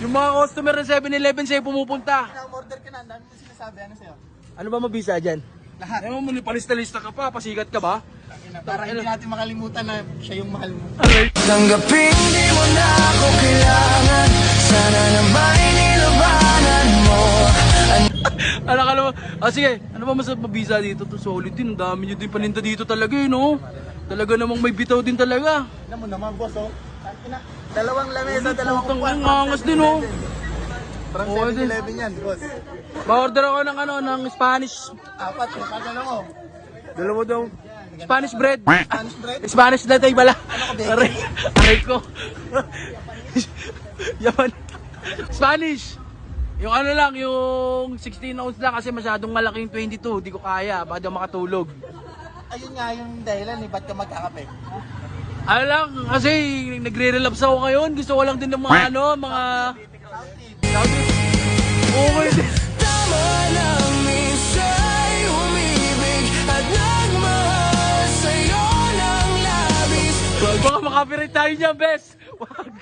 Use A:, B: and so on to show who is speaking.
A: Yung mga customer ng 7-Eleven sa'yo pumupunta.
B: Order ka na, ang dami mo sinasabi. Ano sa'yo?
A: Ano ba mabisa dyan?
B: Lahat.
A: Ewan mo, palista-lista ka pa, pasikat ka ba?
B: Para hindi natin makalimutan na siya yung mahal mo.
C: Tanggapin di mo na ako kailangan. Sana naman inilabanan mo.
A: Ano ka naman? Sige, ano ba masarap mabisa dito? To solid din, ang dami nyo din paninda dito talaga eh, no? Talaga namang may bitaw din talaga.
B: Alam mo naman, boss, oh. Dalawang lamesa, dalawang
A: Putang
B: upuan.
A: ang angas din, oh.
B: From
A: Okay din.
B: 7-Eleven yan, boss.
A: Ba-order ako ng ano, ng Spanish.
B: Apat, pagkano mo?
A: Dalawa daw. Spanish bread.
B: Spanish bread?
A: Spanish latte pala.
B: ba?
A: Aray ko. Yaman. Spanish. Yung ano lang, yung 16 ounce lang kasi masyadong malaki yung 22. Di ko kaya, baka di ako makatulog.
B: Ayun nga yung dahilan eh, ba't ka magkakape?
A: Ano lang, kasi nagre-relapse ako ngayon. Gusto ko lang din ng mga ano, mga... Okay din.
C: Tama lang minsa'y umibig at nagmahal sa'yo ng labis.
A: Baka makapirate tayo niyan, bes. Wag.